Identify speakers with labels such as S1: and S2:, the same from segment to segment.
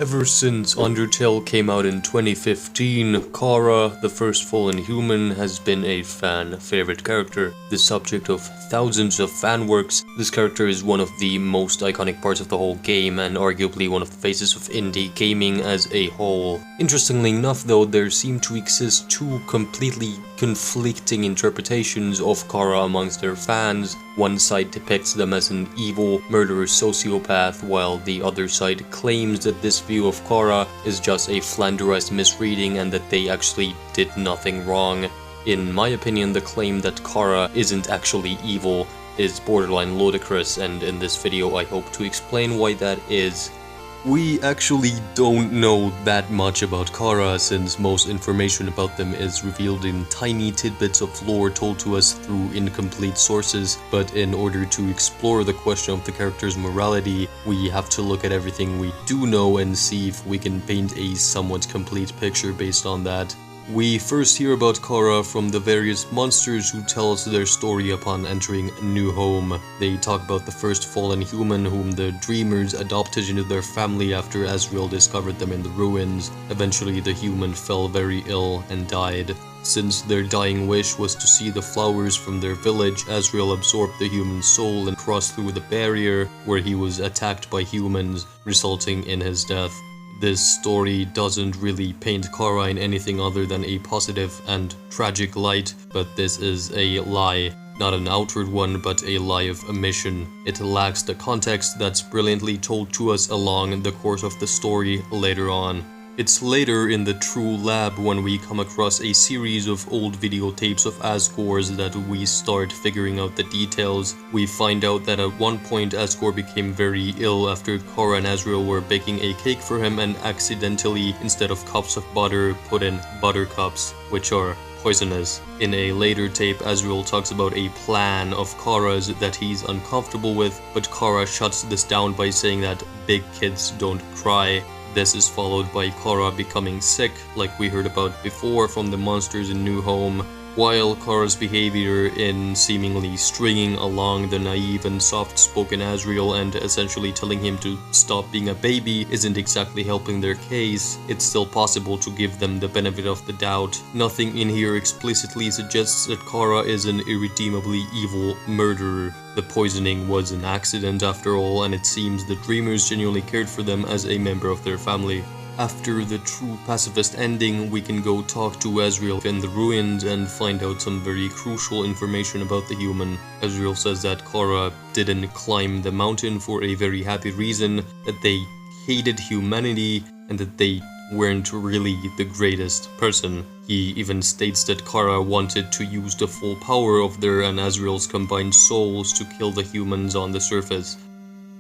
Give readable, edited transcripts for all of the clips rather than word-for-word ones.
S1: Ever since Undertale came out in 2015, Chara, the first fallen human, has been a fan favorite character. The subject of thousands of fan works, this character is one of the most iconic parts of the whole game and arguably one of the faces of indie gaming as a whole. Interestingly enough though, there seem to exist two completely conflicting interpretations of Chara amongst their fans. One side depicts them as an evil, murderous sociopath, while the other side claims that this view of Chara is just a flanderized misreading and that they actually did nothing wrong. In my opinion, the claim that Chara isn't actually evil is borderline ludicrous, and in this video I hope to explain why that is. We actually don't know that much about Chara, since most information about them is revealed in tiny tidbits of lore told to us through incomplete sources, but in order to explore the question of the character's morality, we have to look at everything we do know and see if we can paint a somewhat complete picture based on that. We first hear about Chara from the various monsters who tell us their story upon entering a new home. They talk about the first fallen human whom the Dreamers adopted into their family after Asriel discovered them in the ruins. Eventually the human fell very ill and died. Since their dying wish was to see the flowers from their village, Asriel absorbed the human soul and crossed through the barrier, where he was attacked by humans, resulting in his death. This story doesn't really paint Chara in anything other than a positive and tragic light, but this is a lie. Not an outward one, but a lie of omission. It lacks the context that's brilliantly told to us along the course of the story later on. It's later in the True Lab when we come across a series of old videotapes of Asgore's that we start figuring out the details. We find out that at one point Asgore became very ill after Chara and Asriel were baking a cake for him and accidentally, instead of cups of butter, put in buttercups, which are poisonous. In a later tape, Asriel talks about a plan of Chara's that he's uncomfortable with, but Chara shuts this down by saying that big kids don't cry. This is followed by Chara becoming sick, like we heard about before from the monsters in New Home, while Chara's behavior in seemingly stringing along the naive and soft-spoken Asriel and essentially telling him to stop being a baby isn't exactly helping their case. It's still possible to give them the benefit of the doubt. Nothing in here explicitly suggests that Chara is an irredeemably evil murderer. The poisoning was an accident after all, and it seems the Dreamers genuinely cared for them as a member of their family. After the true pacifist ending, we can go talk to Asriel in the ruins and find out some very crucial information about the human. Asriel says that Chara didn't climb the mountain for a very happy reason, that they hated humanity, and that they weren't really the greatest person. He even states that Chara wanted to use the full power of their and Asriel's combined souls to kill the humans on the surface.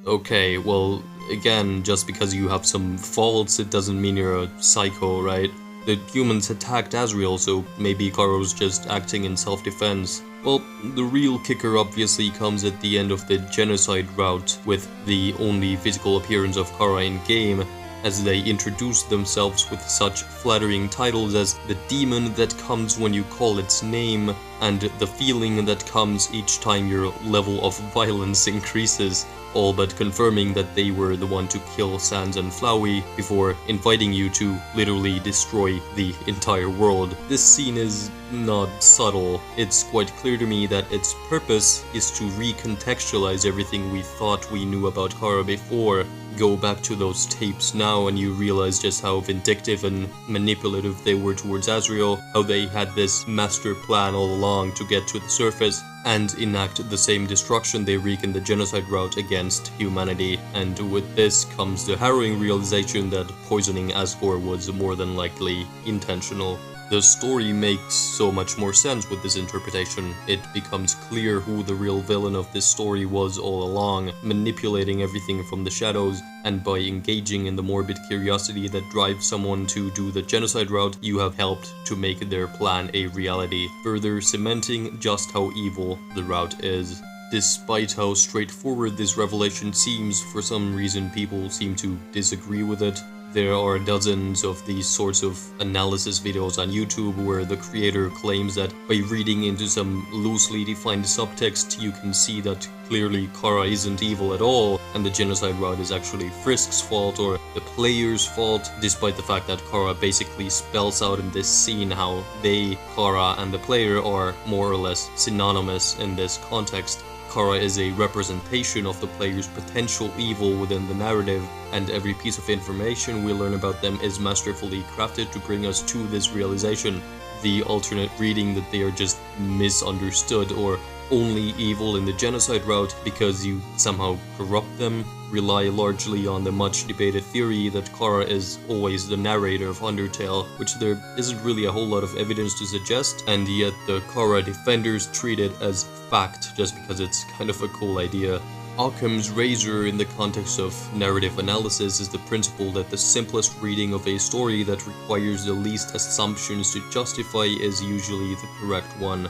S1: Okay, well, again, just because you have some faults, it doesn't mean you're a psycho, right? The humans attacked Asriel, so maybe Chara was just acting in self-defense. Well, the real kicker obviously comes at the end of the genocide route, with the only physical appearance of Chara in-game, as they introduce themselves with such flattering titles as the demon that comes when you call its name, and the feeling that comes each time your level of violence increases, all but confirming that they were the one to kill Sans and Flowey before inviting you to literally destroy the entire world. This scene is not subtle. It's quite clear to me that its purpose is to recontextualize everything we thought we knew about Chara before. Go back to those tapes now and you realize just how vindictive and manipulative they were towards Asriel, how they had this master plan all along to get to the surface and enact the same destruction they wreak in the genocide route against humanity. And with this comes the harrowing realization that poisoning Asgore was more than likely intentional. The story makes so much more sense with this interpretation. It becomes clear who the real villain of this story was all along, manipulating everything from the shadows, and by engaging in the morbid curiosity that drives someone to do the genocide route, you have helped to make their plan a reality, further cementing just how evil the route is. Despite how straightforward this revelation seems, for some reason people seem to disagree with it. There are dozens of these sorts of analysis videos on YouTube where the creator claims that by reading into some loosely defined subtext, you can see that clearly Chara isn't evil at all, and the genocide route is actually Frisk's fault or the player's fault, despite the fact that Chara basically spells out in this scene how they, Chara, and the player are more or less synonymous in this context. Chara is a representation of the player's potential evil within the narrative, and every piece of information we learn about them is masterfully crafted to bring us to this realization. The alternate reading that they are just misunderstood or only evil in the genocide route because you somehow corrupt them rely largely on the much debated theory that Chara is always the narrator of Undertale, which there isn't really a whole lot of evidence to suggest, and yet the Chara defenders treat it as fact just because it's kind of a cool idea. Occam's razor in the context of narrative analysis is the principle that the simplest reading of a story that requires the least assumptions to justify is usually the correct one.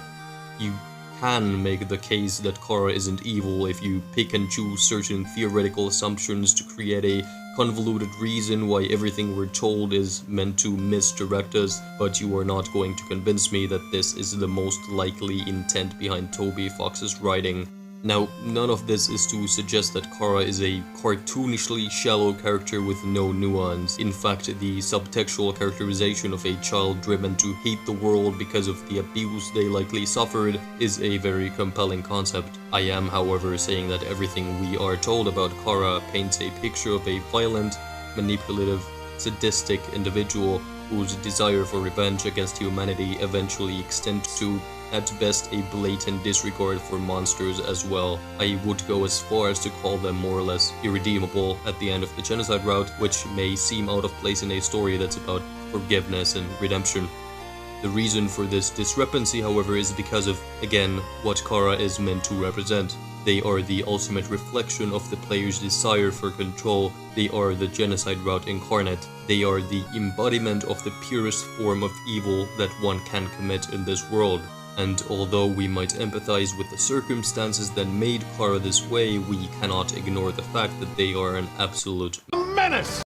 S1: You can make the case that Chara isn't evil if you pick and choose certain theoretical assumptions to create a convoluted reason why everything we're told is meant to misdirect us, but you are not going to convince me that this is the most likely intent behind Toby Fox's writing. Now, none of this is to suggest that Chara is a cartoonishly shallow character with no nuance. In fact, the subtextual characterization of a child driven to hate the world because of the abuse they likely suffered is a very compelling concept. I am, however, saying that everything we are told about Chara paints a picture of a violent, manipulative, sadistic individual whose desire for revenge against humanity eventually extends to, at best, a blatant disregard for monsters as well. I would go as far as to call them more or less irredeemable at the end of the genocide route, which may seem out of place in a story that's about forgiveness and redemption. The reason for this discrepancy, however, is because of, again, what Chara is meant to represent. They are the ultimate reflection of the player's desire for control. They are the genocide route incarnate. They are the embodiment of the purest form of evil that one can commit in this world. And although we might empathize with the circumstances that made Chara this way, we cannot ignore the fact that they are an absolute menace!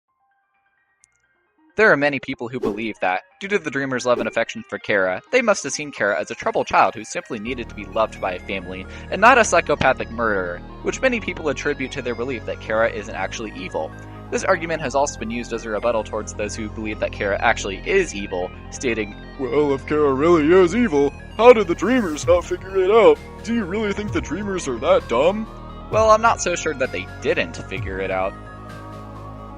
S2: There are many people who believe that, due to the Dreamer's love and affection for Chara, they must have seen Chara as a troubled child who simply needed to be loved by a family, and not a psychopathic murderer, which many people attribute to their belief that Chara isn't actually evil. This argument has also been used as a rebuttal towards those who believe that Chara actually is evil, stating,
S3: "Well, if Chara really is evil, how did the Dreamers not figure it out? Do you really think the Dreamers are that dumb?"
S2: Well, I'm not so sure that they didn't figure it out.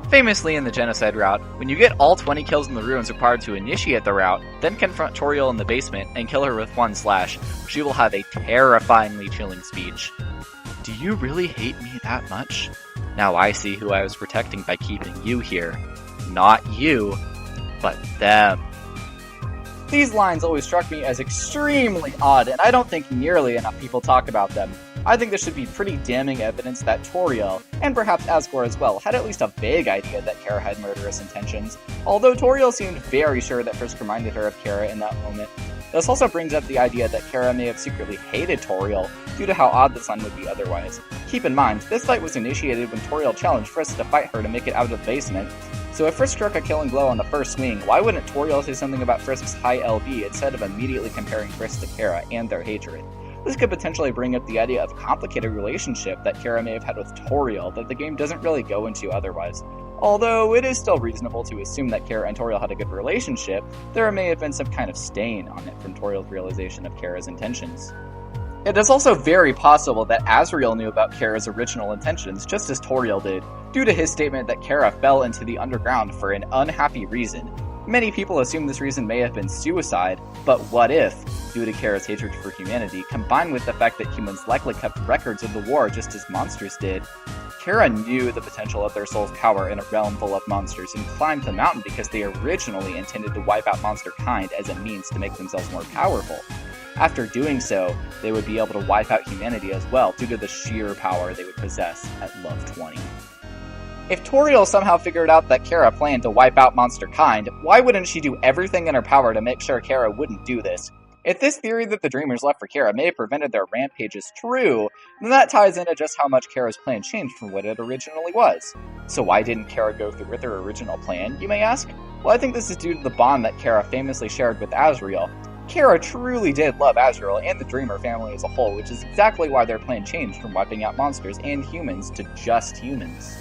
S2: Famously in the genocide route, when you get all 20 kills in the ruins required to initiate the route, then confront Toriel in the basement and kill her with one slash, she will have a terrifyingly chilling speech. "Do you really hate me that much? Now I see who I was protecting by keeping you here. Not you, but them." These lines always struck me as extremely odd, and I don't think nearly enough people talk about them. I think this should be pretty damning evidence that Toriel, and perhaps Asgore as well, had at least a vague idea that Chara had murderous intentions, although Toriel seemed very sure that Frisk reminded her of Chara in that moment. This also brings up the idea that Chara may have secretly hated Toriel, due to how odd the son would be otherwise. Keep in mind, this fight was initiated when Toriel challenged Frisk to fight her to make it out of the basement, so if Frisk struck a killing blow on the first swing, why wouldn't Toriel say something about Frisk's high LB instead of immediately comparing Frisk to Chara and their hatred? This could potentially bring up the idea of a complicated relationship that Chara may have had with Toriel that the game doesn't really go into otherwise. Although it is still reasonable to assume that Chara and Toriel had a good relationship, there may have been some kind of stain on it from Toriel's realization of Chara's intentions. It is also very possible that Asriel knew about Chara's original intentions just as Toriel did, due to his statement that Chara fell into the underground for an unhappy reason. Many people assume this reason may have been suicide, but what if, due to Chara's hatred for humanity, combined with the fact that humans likely kept records of the war just as monsters did? Chara knew the potential of their soul's power in a realm full of monsters and climbed the mountain because they originally intended to wipe out monster kind as a means to make themselves more powerful. After doing so, they would be able to wipe out humanity as well due to the sheer power they would possess at level 20. If Toriel somehow figured out that Chara planned to wipe out monster kind, why wouldn't she do everything in her power to make sure Chara wouldn't do this? If this theory that the Dreamers left for Chara may have prevented their rampage is true, then that ties into just how much Chara's plan changed from what it originally was. So why didn't Chara go through with her original plan, you may ask? Well, I think this is due to the bond that Chara famously shared with Azrael. Chara truly did love Azrael and the Dreamer family as a whole, which is exactly why their plan changed from wiping out monsters and humans to just humans.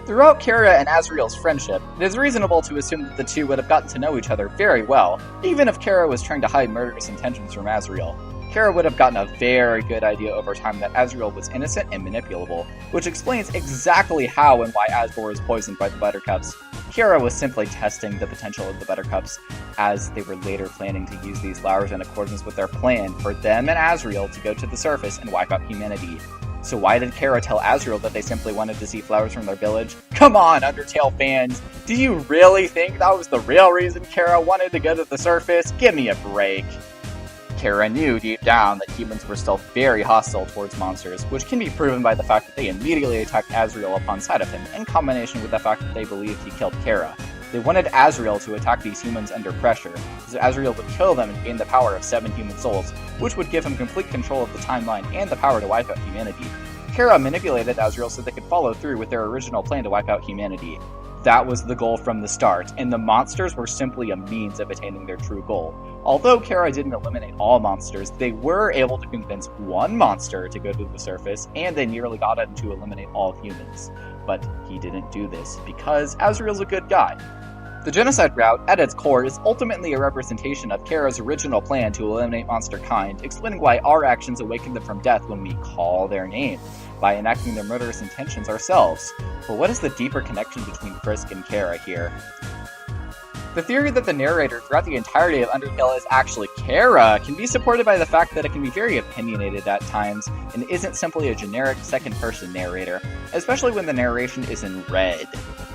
S2: Throughout Chara and Azrael's friendship, it is reasonable to assume that the two would have gotten to know each other very well, even if Chara was trying to hide murderous intentions from Azrael. Chara would have gotten a very good idea over time that Azrael was innocent and manipulable, which explains exactly how and why Asbor is poisoned by the Buttercups. Chara was simply testing the potential of the Buttercups, as they were later planning to use these flowers in accordance with their plan for them and Azrael to go to the surface and wipe out humanity. So why did Chara tell Azrael that they simply wanted to see flowers from their village? Come on, Undertale fans! Do you really think that was the real reason Chara wanted to go to the surface? Give me a break! Chara knew deep down that humans were still very hostile towards monsters, which can be proven by the fact that they immediately attacked Azrael upon sight of him, in combination with the fact that they believed he killed Chara. They wanted Azrael to attack these humans under pressure, so Azrael would kill them and gain the power of 7 human souls, which would give him complete control of the timeline and the power to wipe out humanity. Chara manipulated Azrael so they could follow through with their original plan to wipe out humanity. That was the goal from the start, and the monsters were simply a means of attaining their true goal. Although Chara didn't eliminate all monsters, they were able to convince one monster to go to the surface, and they nearly got him to eliminate all humans. But he didn't do this, because Azrael's a good guy. The genocide route, at its core, is ultimately a representation of Chara's original plan to eliminate monster kind, explaining why our actions awaken them from death when we call their name, by enacting their murderous intentions ourselves. But what is the deeper connection between Frisk and Chara here? The theory that the narrator throughout the entirety of Undertale is actually Chara can be supported by the fact that it can be very opinionated at times, and isn't simply a generic second-person narrator, especially when the narration is in red.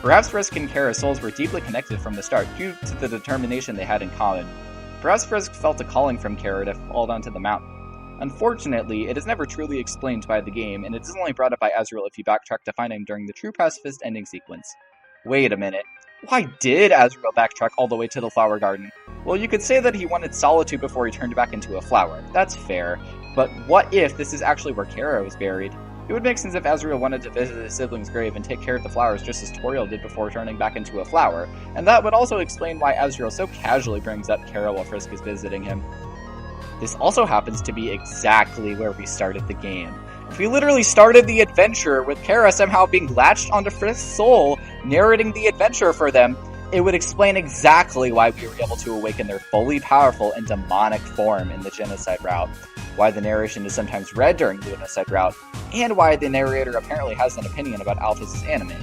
S2: Perhaps Frisk and Chara's souls were deeply connected from the start due to the determination they had in common. Perhaps Frisk felt a calling from Chara to fall down to the mountain. Unfortunately, it is never truly explained by the game, and it is only brought up by Azrael if you backtrack to find him during the True Pacifist ending sequence. Wait a minute. Why did Azrael backtrack all the way to the flower garden? Well, you could say that he wanted solitude before he turned back into a flower. That's fair. But what if this is actually where Chara was buried? It would make sense if Azrael wanted to visit his sibling's grave and take care of the flowers just as Toriel did before turning back into a flower, and that would also explain why Azrael so casually brings up Chara while Frisk is visiting him. This also happens to be exactly where we started the game. If we literally started the adventure with Chara somehow being latched onto Frisk's soul, narrating the adventure for them, it would explain exactly why we were able to awaken their fully powerful and demonic form in the genocide route, why the narration is sometimes read during the genocide route, and why the narrator apparently has an opinion about Alphys' anime.